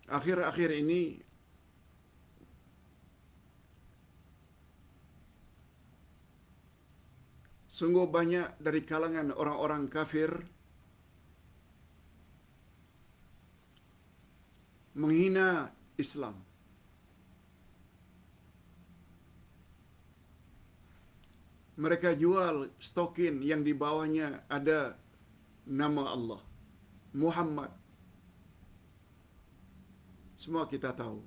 akhir-akhir ini sungguh banyak dari kalangan orang-orang kafir menghina Islam. Mereka jual stokin yang di bawahnya ada nama Allah, Muhammad. Semua kita tahu.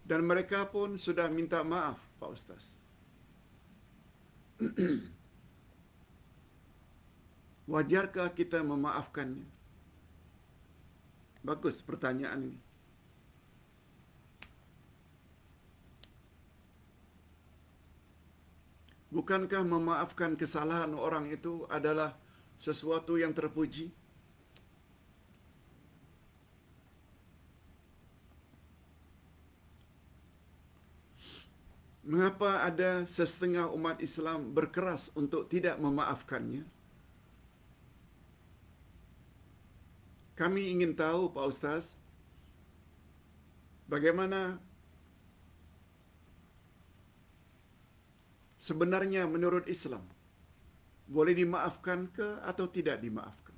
Dan mereka pun sudah minta maaf, Pak Ustaz. Wajarkah kita memaafkannya? Bagus pertanyaan ini. Bukankah memaafkan kesalahan orang itu adalah sesuatu yang terpuji? Mengapa ada setengah umat Islam berkeras untuk tidak memaafkannya? Kami ingin tahu, Pak Ustaz, bagaimana sebenarnya menurut Islam, boleh dimaafkan ke atau tidak dimaafkan?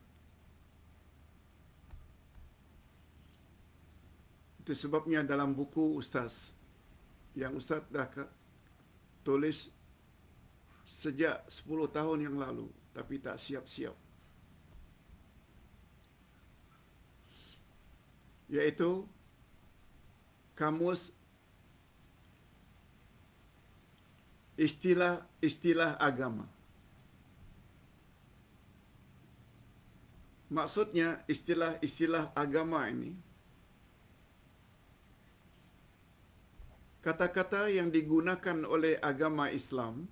Itu sebabnya dalam buku Ustaz, yang Ustaz dah tulis sejak 10 tahun yang lalu, tapi tak siap-siap, yaitu kamus istilah-istilah agama. Maksudnya istilah-istilah agama ini, kata-kata yang digunakan oleh agama Islam,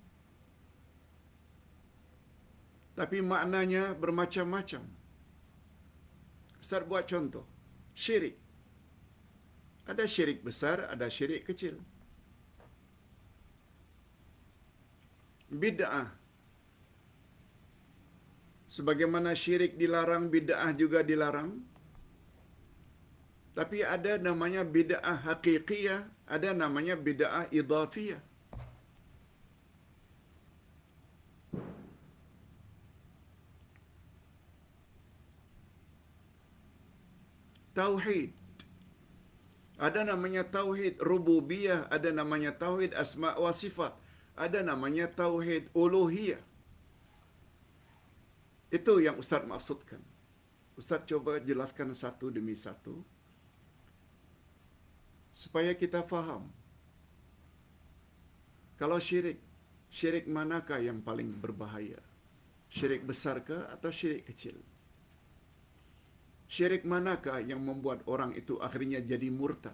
tapi maknanya bermacam-macam. Ustaz buat contoh. Syirik. Ada syirik besar, ada syirik kecil. Bid'ah. Sebagaimana syirik dilarang, bid'ah juga dilarang. Tapi ada namanya bid'ah haqiqiyah, ada namanya bid'ah idhafiyah. Tauhid. Ada namanya tauhid rububiyah, ada namanya tauhid asma' wa sifat, ada namanya tauhid uluhiyah. Itu yang Ustaz maksudkan. Ustaz coba jelaskan satu demi satu supaya kita faham. Kalau syirik manakah yang paling berbahaya? Syirik besar ke atau syirik kecil? Syirik manakah yang membuat orang itu akhirnya jadi murtad?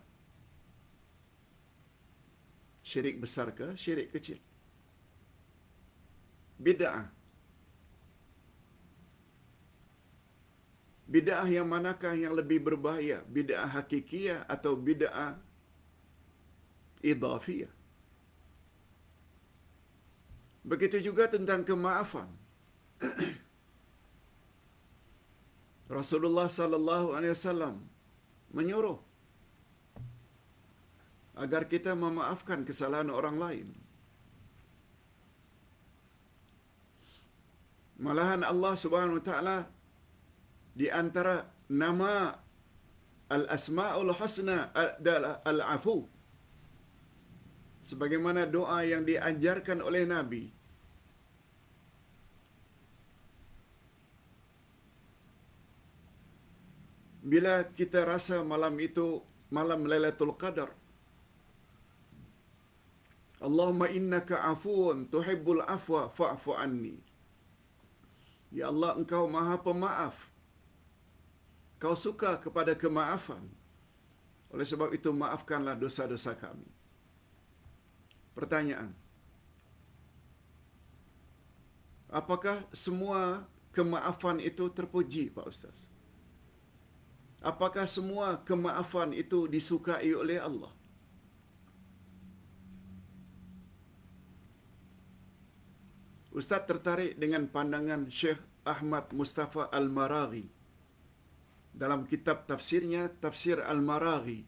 Syirik besar ke syirik kecil? Bid'ah. Bid'ah yang manakah yang lebih berbahaya? Bid'ah hakikiyah atau bid'ah idhafiyah? Begitu juga tentang kemaafan. Rasulullah sallallahu alaihi wasallam menyuruh agar kita memaafkan kesalahan orang lain. Malahan Allah Subhanahu wa taala di antara nama al-asmaul husna adalah al-afu. Sebagaimana doa yang diajarkan oleh Nabi. Bila kita rasa malam itu malam Lailatul Qadar, Allahumma innaka afuun tuhibbul afwa fa'fu anni. Ya Allah, Engkau Maha Pemaaf. Kau suka kepada kemaafan. Oleh sebab itu maafkanlah dosa-dosa kami. Pertanyaan. Apakah semua kemaafan itu terpuji, Pak Ustaz? Apakah semua kemaafan itu disukai oleh Allah? Ustaz tertarik dengan pandangan Syekh Ahmad Mustafa Al-Maraghi dalam kitab tafsirnya, Tafsir Al-Maraghi.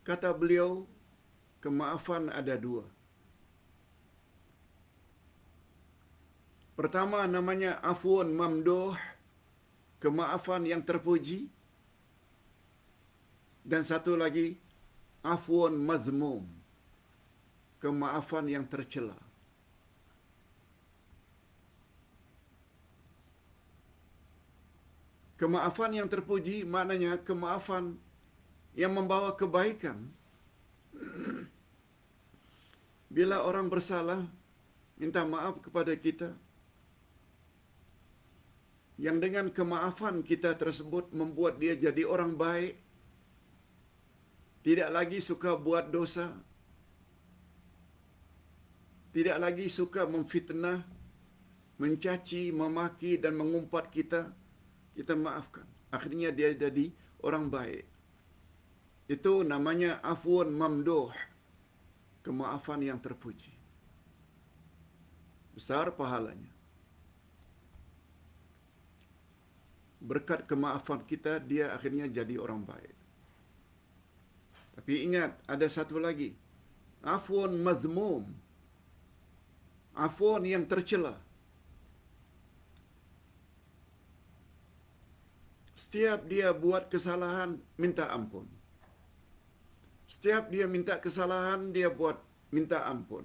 Kata beliau, kemaafan ada dua. Pertama namanya afun mamduh, kemaafan yang terpuji. Dan satu lagi, afun mazmum, kemaafan yang tercela. Kemaafan yang terpuji maknanya kemaafan yang membawa kebaikan. Bila orang bersalah, minta maaf kepada kita, yang dengan kemaafan kita tersebut membuat dia jadi orang baik, tidak lagi suka buat dosa, tidak lagi suka memfitnah, mencaci, memaki dan mengumpat kita, kita maafkan. Akhirnya dia jadi orang baik. Itu namanya afun mamduh, kemaafan yang terpuji. Besar pahalanya. Berkat kemaafan kita, dia akhirnya jadi orang baik. Tapi ingat, ada satu lagi. Afun mazmum, afun yang tercela. Setiap dia buat kesalahan, minta ampun. Setiap dia minta kesalahan, dia buat minta ampun.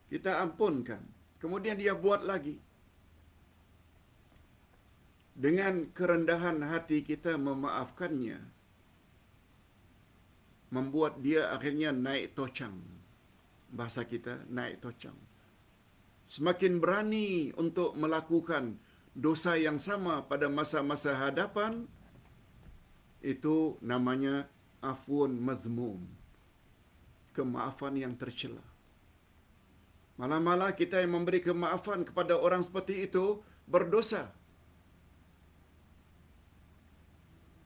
Kita ampunkan. Kemudian dia buat lagi. Dengan kerendahan hati kita memaafkannya, membuat dia akhirnya naik tocang. Bahasa kita, naik tocang. Semakin berani untuk melakukan dosa yang sama pada masa-masa hadapan, itu namanya afun mazmum, kemaafan yang tercela. Malah-malah kita yang memberi kemaafan kepada orang seperti itu berdosa,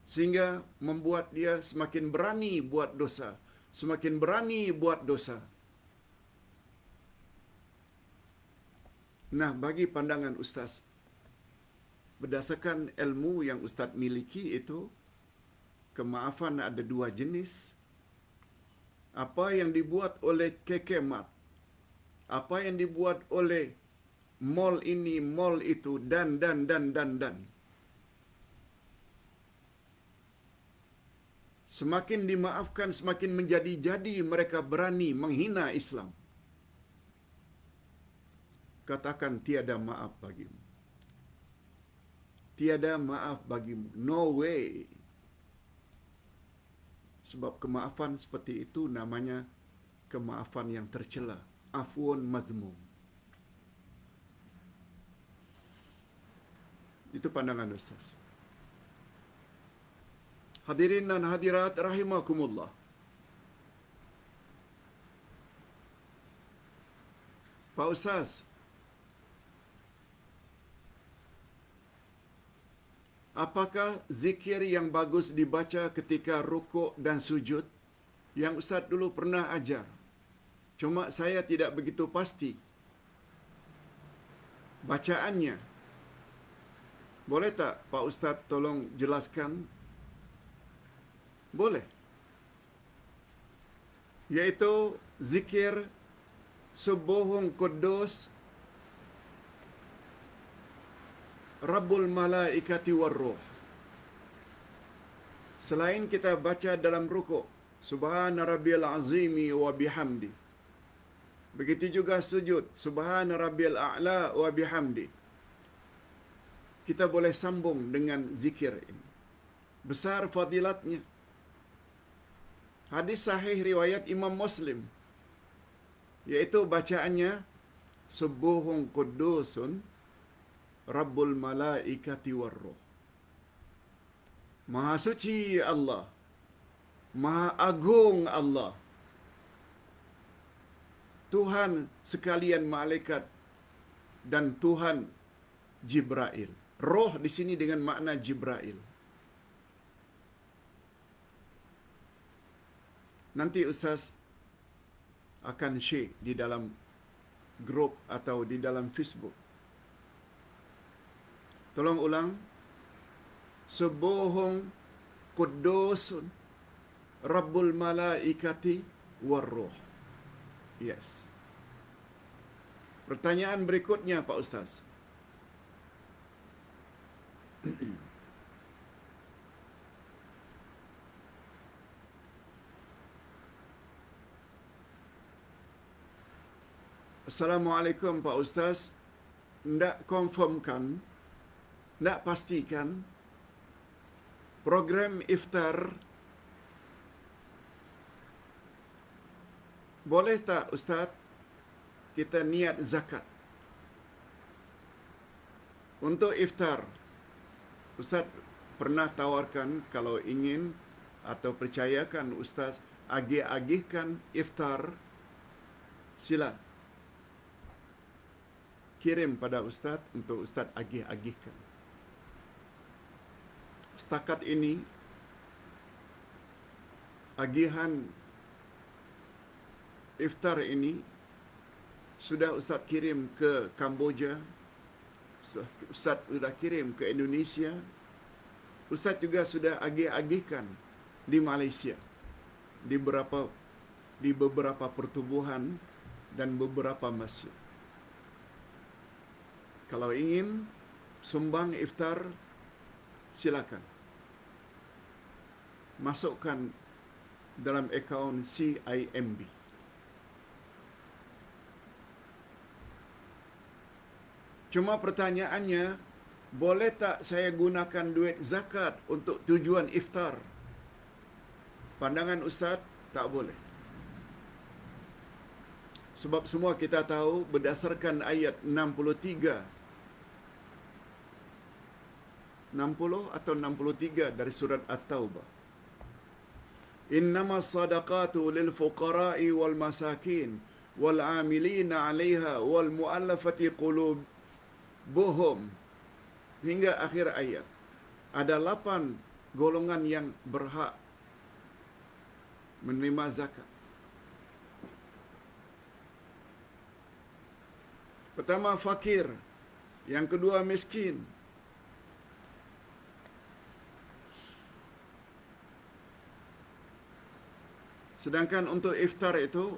sehingga membuat dia semakin berani buat dosa, semakin berani buat dosa. Nah, bagi pandangan Ustaz, berdasarkan ilmu yang Ustaz miliki itu, kemaafan ada dua jenis. Apa yang dibuat oleh kekemat, apa yang dibuat oleh mall ini, mall itu, dan. Semakin dimaafkan, semakin menjadi-jadi mereka berani menghina Islam. Katakan tiada maaf bagimu. Tiada maaf bagimu. No way. Sebab kemaafan seperti itu namanya kemaafan yang tercela. Afun mazmum. Itu pandangan Ustaz. Hadirin dan hadirat rahimakumullah. Pak Ustaz, apakah zikir yang bagus dibaca ketika rukuk dan sujud? Yang Ustaz dulu pernah ajar. Cuma saya tidak begitu pasti bacaannya. Boleh tak Pak Ustaz tolong jelaskan? Boleh. Yaitu zikir Subuhun Quddus Rabbul Malaikati Warruh. Selain kita baca dalam rukuk, Subhana Rabbiyal Azimi wa bihamdi. Begitu juga sujud, Subhana Rabbiyal A'la wa bihamdi. Kita boleh sambung dengan zikir ini. Besar fadilatnya. Hadis sahih riwayat Imam Muslim, yaitu bacaannya Subuhun Quddusun Rabbul Malaikati Warruh. Maha suci Allah, Maha agung Allah, Tuhan sekalian malaikat dan Tuhan Jibril. Roh di sini dengan makna Jibril. Nanti Ustaz akan share di dalam grup atau di dalam Facebook. Tolong ulang. subuhun qudusun rabbul malaikati warruh. Yes. Pertanyaan berikutnya Pak Ustaz. Assalamualaikum Pak Ustaz. Ndak confirmkan, ndak pastikan program iftar boleh tak Ustaz kita niat zakat untuk iftar. Ustaz pernah tawarkan kalau ingin atau percayakan Ustaz agih-agihkan iftar, sila kirim pada Ustaz untuk Ustaz agih-agihkan. Setakat ini agihan iftar ini sudah Ustaz kirim ke Kamboja, Ustaz sudah kirim ke Indonesia, Ustaz juga sudah agih-agihkan di Malaysia, di beberapa pertubuhan dan beberapa masjid. Kalau ingin sumbang iftar, silakan. Masukkan dalam akaun CIMB. Cuma pertanyaannya, boleh tak saya gunakan duit zakat untuk tujuan iftar? Pandangan Ustaz, tak boleh. Sebab semua kita tahu berdasarkan ayat 60 atau 63 dari surat At-Taubah. Innamas sadaqatu lil fuqara'i wal masakin wal 'amilina 'alaiha wal mu'allafati qulubuhum, hingga akhir ayat. Ada 8 golongan yang berhak menerima zakat. Pertama fakir, yang kedua miskin, sedangkan untuk iftar itu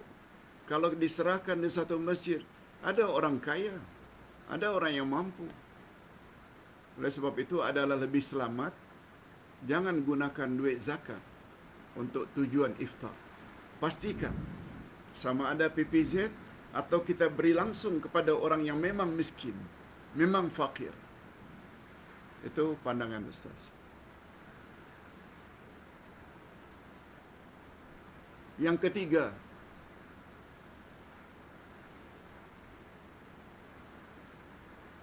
kalau diserahkan di satu masjid, ada orang kaya, ada orang yang mampu. Oleh sebab itu adalah lebih selamat jangan gunakan duit zakat untuk tujuan iftar. Pastikan sama ada PPZ atau kita beri langsung kepada orang yang memang miskin, memang fakir. Itu pandangan Ustaz. Yang ketiga,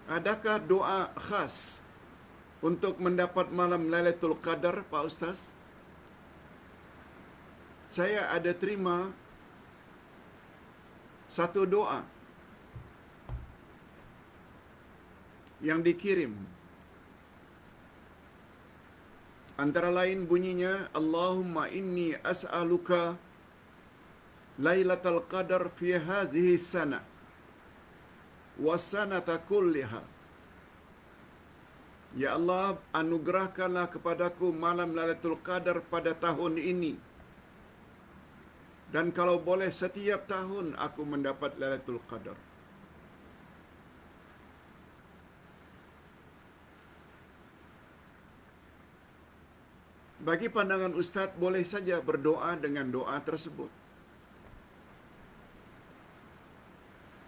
adakah doa khas untuk mendapat malam Lailatul Qadar, Pak Ustaz? Saya ada terima satu doa yang dikirim. Antara lain bunyinya, Allahumma inni as'aluka Lailatul Qadar fi hadhihi sana wa sanata kulliha. Ya Allah, anugerahkanlah kepadaku malam Lailatul Qadar pada tahun ini. Dan kalau boleh setiap tahun aku mendapat Lailatul Qadar. Bagi pandangan Ustaz, boleh saja berdoa dengan doa tersebut.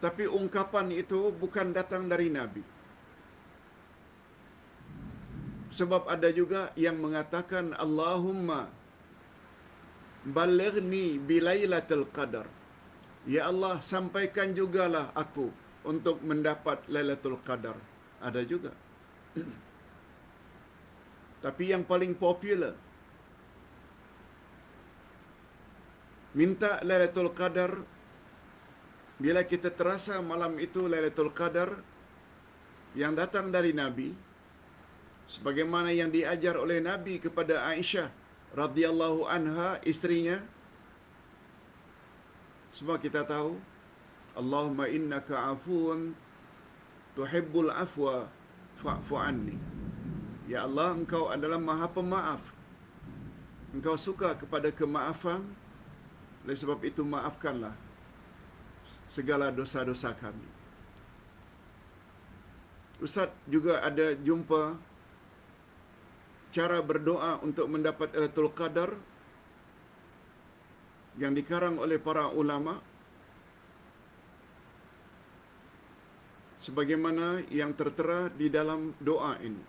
Tapi ungkapan itu bukan datang dari Nabi. Sebab ada juga yang mengatakan, Allahumma balighni bilailatul qadar. Ya Allah, sampaikan jugalah aku untuk mendapat Lailatul Qadar. Ada juga. Tapi yang paling popular, minta Lailatul Qadar. Bila kita terasa malam itu Lailatul Qadar yang datang dari Nabi, sebagaimana yang diajar oleh Nabi kepada Aisyah radhiyallahu anha, istrinya. Semua kita tahu, Allahumma innaka afuun tuhibbul afwa fa'fu anni. Ya Allah, Engkau adalah Maha Pemaaf. Engkau suka kepada kemaafan. Oleh sebab itu, maafkanlah segala dosa-dosa kami. Ustaz juga ada jumpa cara berdoa untuk mendapat Lailatul Qadar yang dikarang oleh para ulama sebagaimana yang tertera di dalam doa ini.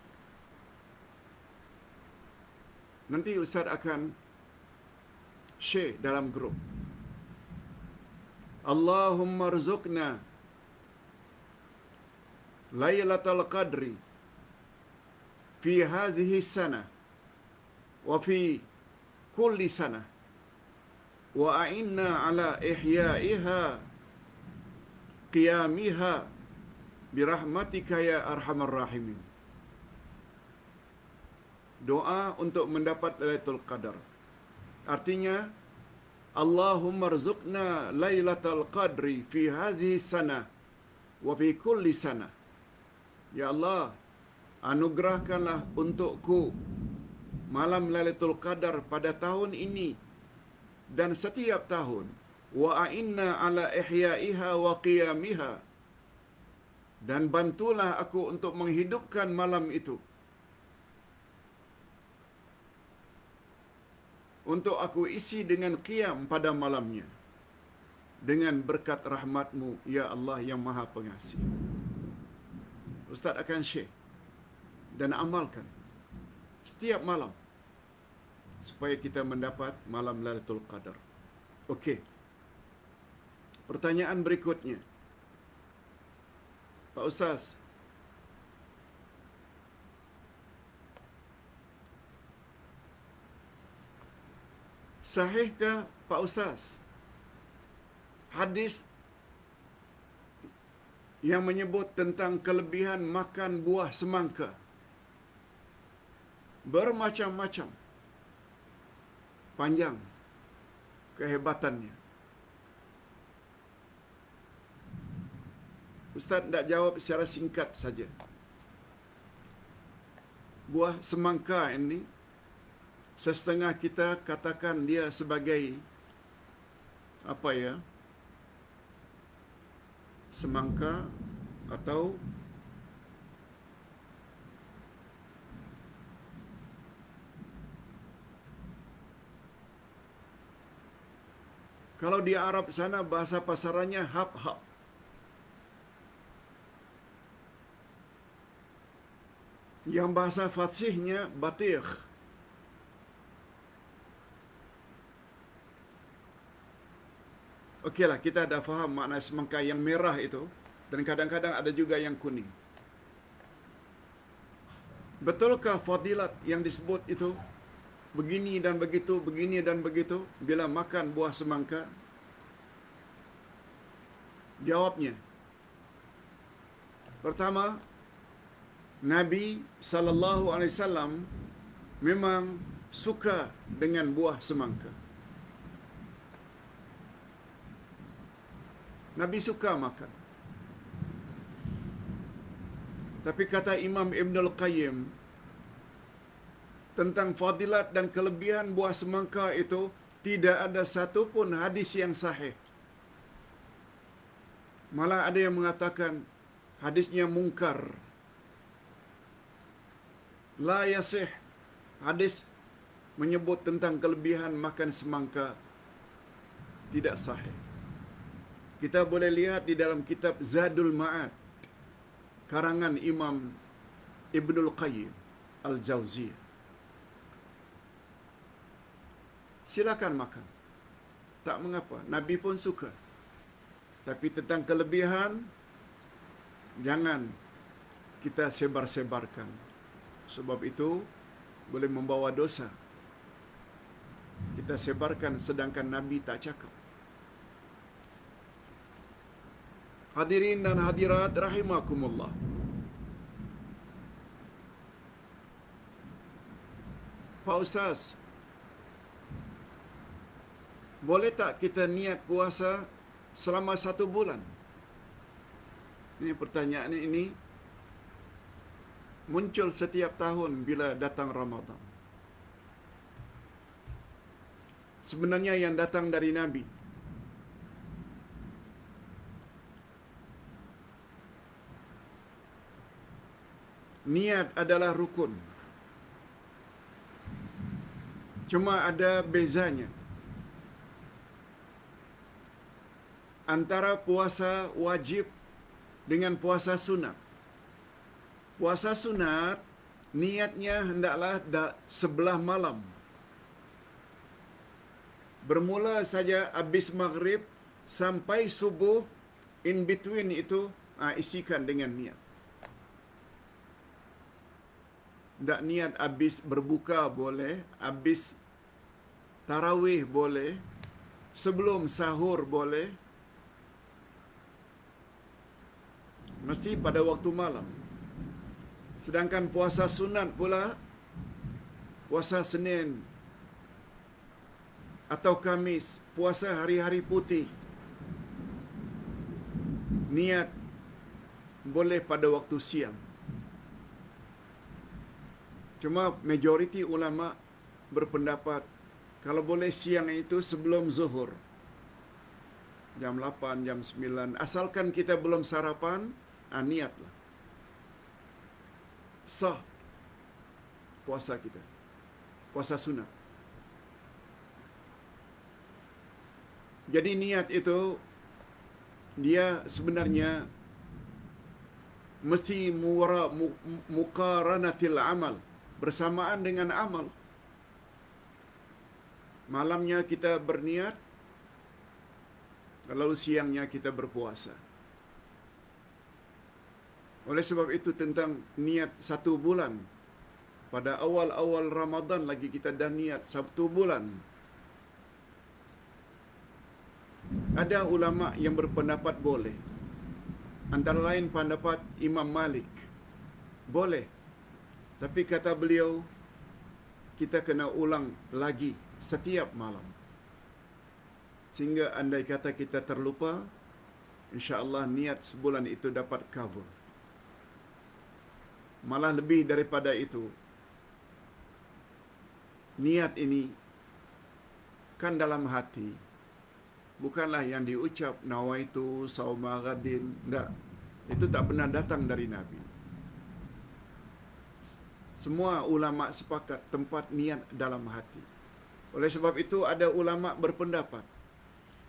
Nanti Ustaz akan share dalam grup. Allahumma rzuqna Lailatul Qadri fi hadhihi sana wa fi kulli sana wa a'inna ala ihya'iha qiyamiha birahmatika ya arhamar rahimin. Doa untuk mendapat Lailatul Qadar. Artinya, Allahumma rzuqna Lailatul Qadri fi hadhihi sana wa fi kulli sana. Ya Allah, anugerahkanlah untukku malam Lailatul Qadar pada tahun ini dan setiap tahun. Wa a'inna ala ihya'iha wa qiyamiha. Dan bantulah aku untuk menghidupkan malam itu. Untuk aku isi dengan qiyam pada malamnya. Dengan berkat rahmat-Mu, Ya Allah yang Maha Pengasih. Ustaz akan share dan amalkan setiap malam supaya kita mendapat malam Lailatul Qadar. Okey. Pertanyaan berikutnya. Pak Ustaz, sahihkah Pak Ustaz hadis yang menyebut tentang kelebihan makan buah semangka? Bermacam-macam panjang kehebatannya. Ustaz tak jawab secara singkat saja. Buah semangka ini setengah kita katakan dia sebagai apa ya? Semangka atau kalau di Arab sana bahasa pasarannya hab-hab. Yang bahasa fasihnya batigh. Okeylah, kita dah faham makna semangka yang merah itu dan kadang-kadang ada juga yang kuning. Betulkah fadilat yang disebut itu begini dan begitu bila makan buah semangka? Jawabnya, pertama, Nabi sallallahu alaihi wasallam memang suka dengan buah semangka. Nabi suka makan. Tapi kata Imam Ibnul Qayyim tentang fadilat dan kelebihan buah semangka itu tidak ada satu pun hadis yang sahih. Malah ada yang mengatakan hadisnya mungkar. La yasih. Hadis menyebut tentang kelebihan makan semangka tidak sahih. Kita boleh lihat di dalam kitab Zadul Ma'ad karangan Imam Ibnul Qayyim Al-Jauziyah. Silakan makan. Tak mengapa. Nabi pun suka. Tapi tentang kelebihan, jangan kita sebar-sebarkan. Sebab itu boleh membawa dosa. Kita sebarkan sedangkan Nabi tak cakap. Hadirin dan hadirat rahimakumullah. Pak Ustaz, boleh tak kita niat puasa selama 1 bulan? Ini pertanyaan ini muncul setiap tahun bila datang Ramadan. Sebenarnya yang datang dari Nabi. Niat adalah rukun. Cuma ada bezanya antara puasa wajib dengan puasa sunat. Puasa sunat, niatnya hendaklah sebelah malam. Bermula saja habis maghrib sampai subuh, in between itu isikan dengan niat. Tak niat habis berbuka boleh, habis tarawih boleh, sebelum sahur boleh. Mesti pada waktu malam. Sedangkan puasa sunat pula, puasa Senin atau Kamis, puasa hari-hari putih, niat boleh pada waktu siang. Cuma majoriti ulama berpendapat kalau boleh siang itu sebelum zuhur. Jam 8, jam 9. Asalkan kita belum sarapan, niatlah. Sah puasa kita. Puasa sunat. Jadi niat itu dia sebenarnya mesti muqaranatil amal, bersamaan dengan amal. Malamnya kita berniat, lalu siangnya kita berpuasa. Oleh sebab itu tentang niat 1 bulan, pada awal-awal Ramadan lagi kita dah niat 1 bulan. Ada ulama yang berpendapat boleh. Antara lain pendapat Imam Malik. Boleh. Tapi kata beliau, kita kena ulang lagi setiap malam. Sehingga andai kata kita terlupa, insya-Allah niat sebulan itu dapat cover. Malah lebih daripada itu. Niat ini kan dalam hati. Bukanlah yang diucap nawaitu sauma ghadin. Enggak. Itu tak pernah datang dari Nabi. Semua ulama sepakat tempat niat dalam hati. Oleh sebab itu ada ulama berpendapat,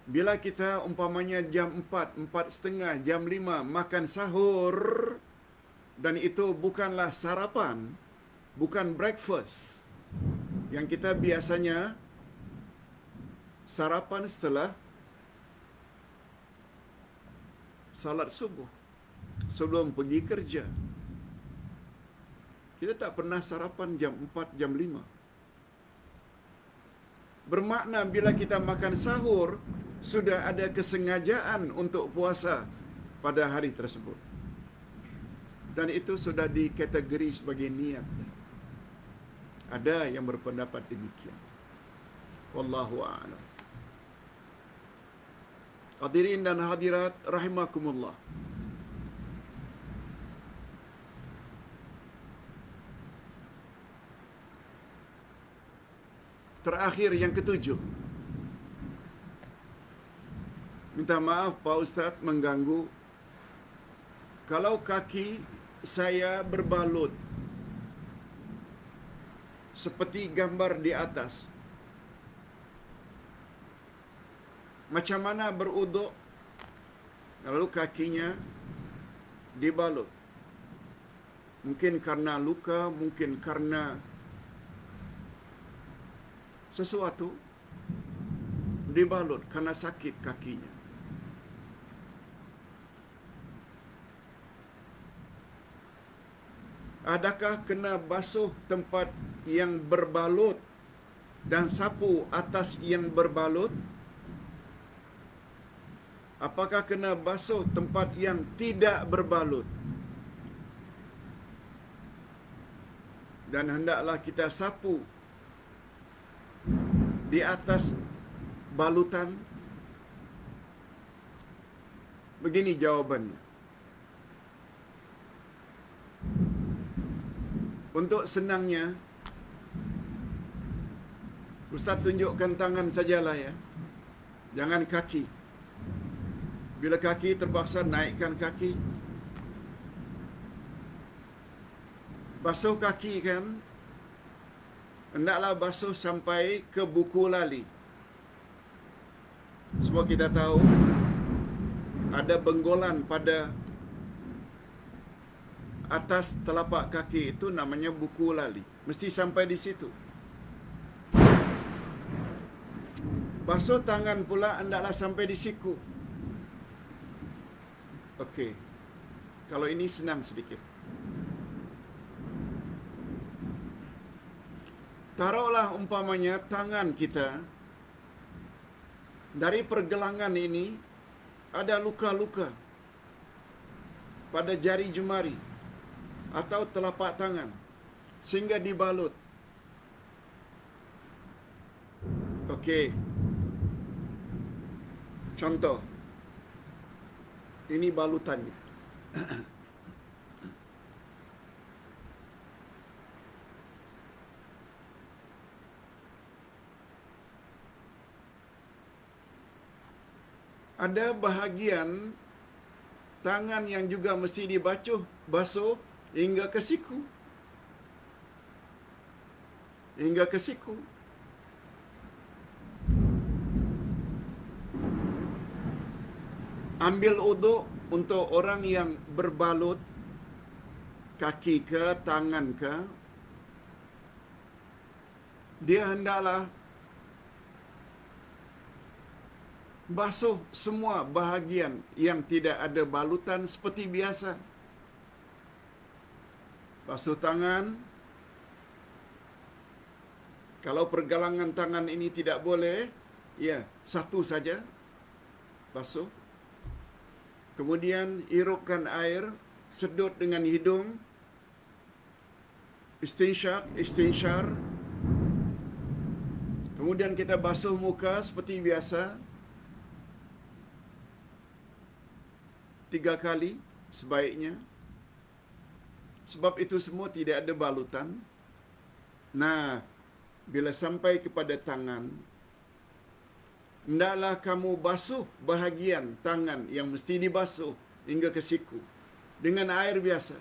bila kita umpamanya jam 4, 4:30, jam 5 makan sahur, dan itu bukanlah sarapan, bukan breakfast. Yang kita biasanya sarapan setelah salat subuh, sebelum pergi kerja. Kita tak pernah sarapan jam 4, jam 5. Bermakna bila kita makan sahur, sudah ada kesengajaan untuk puasa pada hari tersebut. Dan itu sudah dikategori sebagai niat. Ada yang berpendapat demikian. Wallahu a'lam. Hadirin dan hadirat rahimakumullah. Terakhir yang ketujuh. Minta maaf Pak Ustaz mengganggu. Kalau kaki saya berbalut seperti gambar di atas, macam mana beruduk? Lalu kakinya dibalut. Mungkin karena luka, mungkin karena sesuatu, dibalut karena sakit kakinya. Adakah kena basuh tempat yang berbalut dan sapu atas yang berbalut? Apakah kena basuh tempat yang tidak berbalut? Dan hendaklah kita sapu di atas balutan? Begini jawabannya. Untuk senangnya, Ustaz tunjukkan tangan sajalah ya. Jangan kaki. Bila kaki terpaksa naikkan kaki. Basuh kaki kan, hendaklah basuh sampai ke buku lali. Semua kita tahu ada benggolan pada atas telapak kaki itu namanya buku lali. Mesti sampai di situ. Basuh tangan pula hendaklah sampai di siku. Okey. Kalau ini senang sedikit. Taruhlah umpamanya tangan kita dari pergelangan ini ada luka-luka pada jari jemari atau telapak tangan sehingga dibalut. Okey. Contoh. Ini balutannya. Ada bahagian tangan yang juga mesti basuh hingga ke siku. Hingga ke siku. Ambil uduk untuk orang yang berbalut kaki ke tangan ke, dia hendaklah basuh semua bahagian yang tidak ada balutan seperti biasa. Basuh tangan. Kalau pergelangan tangan ini tidak boleh, ya, satu saja basuh. Kemudian hirupkan air, sedut dengan hidung, istinsyar. Kemudian kita basuh muka seperti biasa 3 kali sebaiknya. Sebab itu semua tidak ada balutan. Nah, bila sampai kepada tangan, hendaklah kamu basuh bahagian tangan yang mesti dibasuh hingga ke siku dengan air biasa.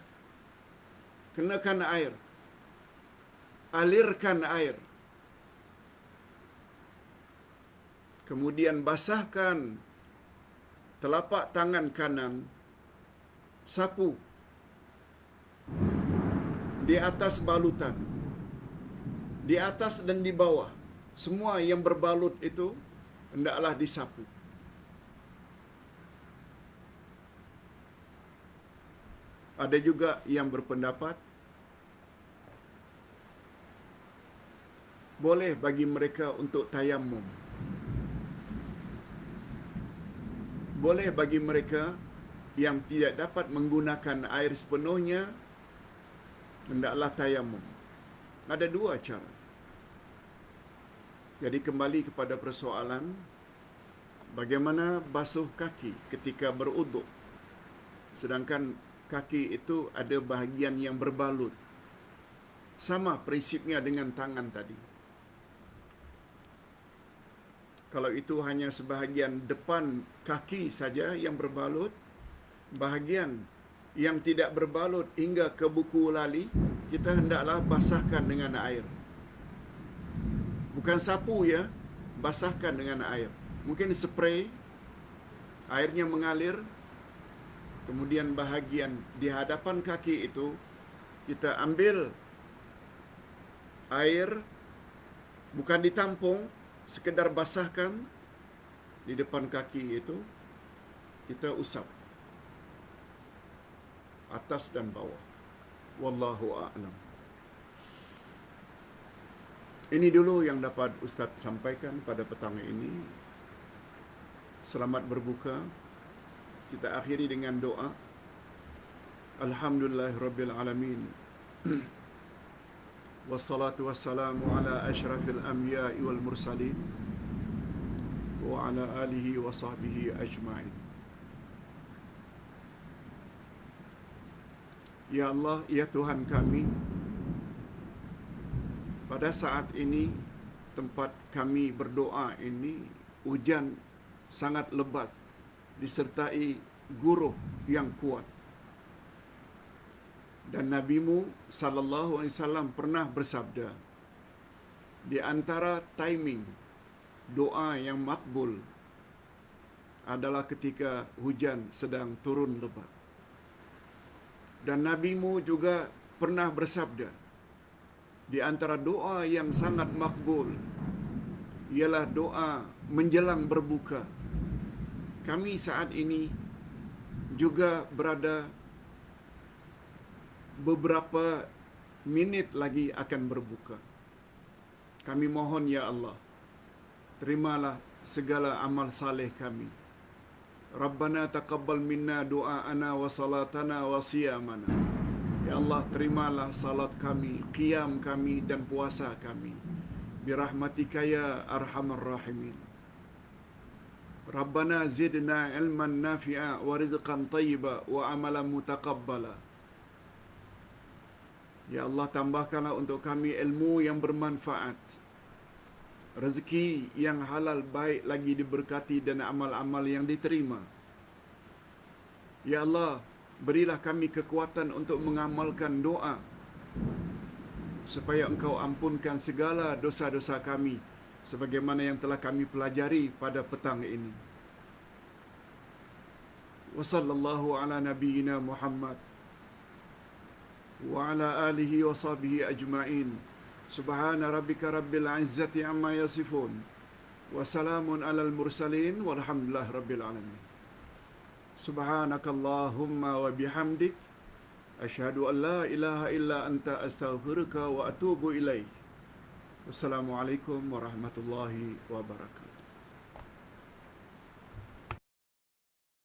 Kenakan air. Alirkan air. Kemudian basahkan telapak tangan kanan, sapu di atas balutan, di atas dan di bawah. Semua yang berbalut itu hendaklah disapu. Ada juga yang berpendapat boleh bagi mereka untuk tayammum. Boleh bagi mereka yang tidak dapat menggunakan air sepenuhnya, hendaklah tayammum. Ada 2 cara. Jadi kembali kepada persoalan, bagaimana basuh kaki ketika beruduk, sedangkan kaki itu ada bahagian yang berbalut. Sama prinsipnya dengan tangan tadi. Kalau itu hanya sebahagian depan kaki saja yang berbalut, bahagian yang tidak berbalut hingga ke buku lali, kita hendaklah basahkan dengan air. Bukan sapu ya, basahkan dengan air. Mungkin spray, airnya mengalir, kemudian bahagian di hadapan kaki itu, kita ambil air, bukan ditampung, sekedar basahkan di depan kaki itu, kita usap atas dan bawah. Wallahu a'lam. Ini dulu yang dapat Ustaz sampaikan pada petang ini. Selamat berbuka. Kita akhiri dengan doa. Alhamdulillahirabbil alamin. Wassalatu wassalamu ala asyrafil anbiya'i wal mursalin wa ala alihi wa sahbihi ajma'in. Ya Allah, ya Tuhan kami, pada saat ini tempat kami berdoa ini hujan sangat lebat disertai guruh yang kuat. Dan Nabi-Mu sallallahu alaihi wasallam pernah bersabda, di antara timing doa yang makbul adalah ketika hujan sedang turun lebat. Dan Nabi-Mu juga pernah bersabda, di antara doa yang sangat makbul ialah doa menjelang berbuka. Kami saat ini juga berada beberapa minit lagi akan berbuka. Kami mohon ya Allah, terimalah segala amal saleh kami. Rabbana taqabbal minna du'aana wa salatana wa siyamana. Ya Allah, terimalah salat kami, qiyam kami dan puasa kami. Birahmatika ya arhamar rahimin. Rabbana zidna ilman nafi'a wa rizqan tayyiba wa amalan mutaqabbala. Ya Allah, tambahkanlah untuk kami ilmu yang bermanfaat, rezeki yang halal baik lagi diberkati dan amal-amal yang diterima. Ya Allah, berilah kami kekuatan untuk mengamalkan doa supaya Engkau ampunkan segala dosa-dosa kami sebagaimana yang telah kami pelajari pada petang ini. Wa sallallahu ala nabiyyina Muhammad wa ala alihi wa sahbihi ajma'in. Subhana rabbika rabbil izzati amma yasifun. Wa salamun alal mursalin walhamdulillahi rabbil alamin. Subhanakallahumma wa bihamdik asyhadu an la ilaha illa anta astaghfiruka wa atubu ilaik. Wassalamualaikum warahmatullahi wabarakatuh.